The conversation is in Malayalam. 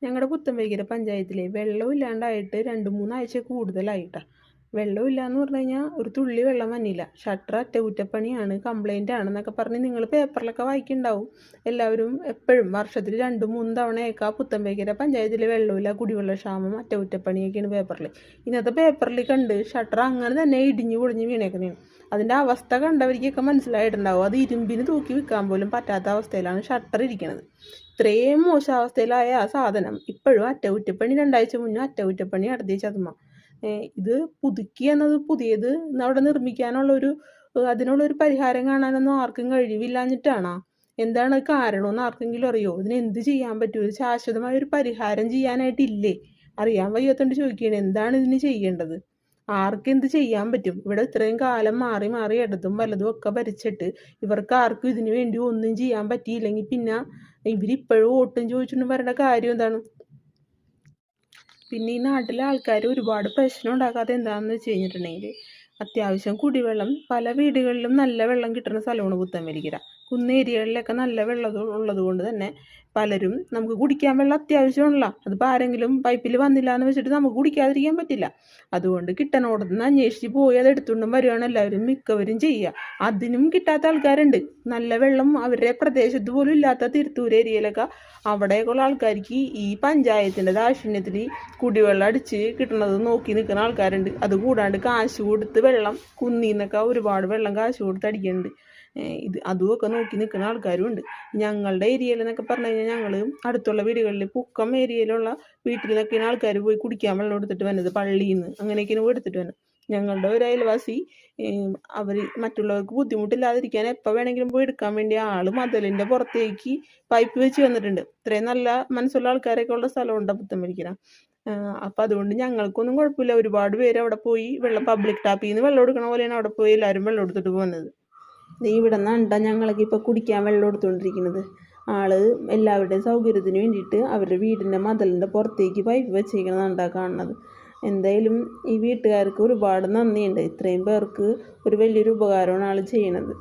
ഞങ്ങളുടെ പുത്തൻവേഗര പഞ്ചായത്തിലെ വെള്ളമില്ലാണ്ടായിട്ട് 2-3 ആഴ്ച കൂടുതലായിട്ടാണ്. വെള്ളമില്ല എന്ന് പറഞ്ഞു കഴിഞ്ഞാൽ ഒരു തുള്ളി വെള്ളം വന്നില്ല. ഷട്ടർ അറ്റകുറ്റപ്പണിയാണ്, കംപ്ലൈൻ്റ് ആണെന്നൊക്കെ പറഞ്ഞ് നിങ്ങൾ പേപ്പറിലൊക്കെ വായിക്കുന്നുണ്ടാവും. എല്ലാവരും എപ്പോഴും വർഷത്തിൽ 2-3 തവണയൊക്കെ പുത്തൻവേഗര പഞ്ചായത്തിൽ വെള്ളമില്ല, കുടിവെള്ളക്ഷാമം, അറ്റകുറ്റപ്പണിയൊക്കെയാണ് പേപ്പറിൽ. ഇന്നത്തെ പേപ്പറിൽ കണ്ട് ഷട്ടർ അങ്ങനെ തന്നെ ഇടിഞ്ഞു പൊളിഞ്ഞ് വീണേക്കുന്നതാണ്. അതിൻ്റെ അവസ്ഥ കണ്ടവർക്കൊക്കെ മനസ്സിലായിട്ടുണ്ടാവും. അത് ഇരുമ്പിന് തൂക്കി വിൽക്കാൻ പോലും പറ്റാത്ത അവസ്ഥയിലാണ് ഷട്ടർ ഇരിക്കുന്നത്. ഇത്രയും മോശാവസ്ഥയിലായ ആ സാധനം ഇപ്പോഴും അറ്റകുറ്റപ്പണി 2 ആഴ്ച മുന്നേ അറ്റകുറ്റപ്പണി നടത്തിയ ചതുമ. ഇത് പുതുക്കി എന്നത് പുതിയത് അവിടെ നിർമ്മിക്കാനുള്ളൊരു അതിനുള്ളൊരു പരിഹാരം കാണാനൊന്നും ആർക്കും കഴിവില്ലാഞ്ഞിട്ടാണോ? എന്താണ് കാരണമെന്ന് ആർക്കെങ്കിലും അറിയോ? ഇതിന് എന്ത് ചെയ്യാൻ പറ്റും? ഒരു ശാശ്വതമായ ഒരു പരിഹാരം ചെയ്യാനായിട്ടില്ലേ? അറിയാൻ വയ്യാത്തോണ്ട് ചോദിക്കുകയാണ്, എന്താണ് ഇതിന് ചെയ്യേണ്ടത്? ആർക്കെന്ത് ചെയ്യാൻ പറ്റും? ഇവിടെ ഇത്രയും കാലം മാറി മാറി ഇടതും വലതും ഒക്കെ ഭരിച്ചിട്ട് ഇവർക്ക് ആർക്കും ഇതിനു വേണ്ടി ഒന്നും ചെയ്യാൻ പറ്റിയില്ലെങ്കിൽ പിന്നെ ഇവരിപ്പോഴും വോട്ടും ചോദിച്ചുകൊണ്ട് വരേണ്ട കാര്യം എന്താണ്? പിന്നെ ഈ നാട്ടിലെ ആൾക്കാർ ഒരുപാട് പ്രശ്നം ഉണ്ടാക്കാതെ എന്താണെന്ന് വെച്ച് കഴിഞ്ഞിട്ടുണ്ടെങ്കിൽ, അത്യാവശ്യം കുടിവെള്ളം പല വീടുകളിലും നല്ല വെള്ളം കിട്ടുന്ന സ്ഥലമാണ് പുത്തൻവേലിക്കര. കുന്നേരിയകളിലൊക്കെ നല്ല വെള്ളം ഉള്ളത് കൊണ്ട് തന്നെ പലരും നമുക്ക് കുടിക്കാൻ വെള്ളം അത്യാവശ്യമുള്ള അതിപ്പോൾ ആരെങ്കിലും പൈപ്പിൽ വന്നില്ല എന്ന് വെച്ചിട്ട് നമുക്ക് കുടിക്കാതിരിക്കാൻ പറ്റില്ല. അതുകൊണ്ട് കിട്ടണോടത്തുനിന്ന് അന്വേഷിച്ച് പോയി അത് എടുത്തുകൊണ്ടും വരുവാണ് എല്ലാവരും മിക്കവരും ചെയ്യുക. അതിനും കിട്ടാത്ത ആൾക്കാരുണ്ട്. നല്ല വെള്ളം അവരുടെ പ്രദേശത്ത് പോലും ഇല്ലാത്ത തിരുത്തൂർ ഏരിയയിലൊക്കെ അവിടെയൊക്കെയുള്ള ആൾക്കാർക്ക് ഈ പഞ്ചായത്തിൻ്റെ ദാക്ഷിണ്യത്തിൽ കുടിവെള്ളം അടിച്ച് കിട്ടണത് നോക്കി നിൽക്കുന്ന ആൾക്കാരുണ്ട്. അതുകൂടാണ്ട് കാശ് കൊടുത്ത് വെള്ളം കുന്നിൽ നിന്നൊക്കെ ഒരുപാട് വെള്ളം കാശ് കൊടുത്ത് അടിക്കുന്നുണ്ട്. അതുമൊക്കെ നോക്കി നിൽക്കുന്ന ആൾക്കാരും ഉണ്ട്. ഞങ്ങളുടെ ഏരിയയിൽ എന്നൊക്കെ പറഞ്ഞു കഴിഞ്ഞാൽ ഞങ്ങൾ അടുത്തുള്ള വീടുകളിൽ പുക്കം ഏരിയയിലുള്ള വീട്ടിൽ നിന്നൊക്കെയാണ് ആൾക്കാർ പോയി കുടിക്കാൻ വെള്ളം എടുത്തിട്ട് വരുന്നത്. പള്ളിയിൽ നിന്ന് അങ്ങനെയൊക്കെയാണ് പോയി എടുത്തിട്ട് വരുന്നത്. ഞങ്ങളുടെ ഒരു അയൽവാസി അവർ മറ്റുള്ളവർക്ക് ബുദ്ധിമുട്ടില്ലാതിരിക്കാൻ എപ്പോൾ വേണമെങ്കിലും പോയി എടുക്കാൻ വേണ്ടി മതിലിൻ്റെ പുറത്തേക്ക് പൈപ്പ് വെച്ച് വന്നിട്ടുണ്ട്. ഇത്രയും നല്ല മനസ്സുള്ള ആൾക്കാരൊക്കെ ഉള്ള സ്ഥലമുണ്ട് പുത്തൻവേലിക്കര. അപ്പം അതുകൊണ്ട് ഞങ്ങൾക്കൊന്നും കുഴപ്പമില്ല. ഒരുപാട് പേര് അവിടെ പോയി പബ്ലിക് ടാപ്പിൽ നിന്ന് വെള്ളം എടുക്കണ പോലെയാണ് അവിടെ പോയി എല്ലാവരും വെള്ളം എടുത്തിട്ട് പോകുന്നത്. ഇവിടെ നിന്നാണ് ഞങ്ങളൊക്കെ ഇപ്പോൾ കുടിക്കാൻ വെള്ളം എടുത്തുകൊണ്ടിരിക്കുന്നത്. എല്ലാവരുടെയും സൗകര്യത്തിന് വേണ്ടിയിട്ട് അവരുടെ വീടിൻ്റെ മതിലിൻ്റെ പുറത്തേക്ക് പൈപ്പ് വെച്ചിരിക്കുന്നതാണ് കാണുന്നത്. എന്തായാലും ഈ വീട്ടുകാർക്ക് ഒരുപാട് നന്ദിയുണ്ട്. ഇത്രയും പേർക്ക് ഒരു വലിയൊരു ഉപകാരമാണ് ചെയ്യണത്.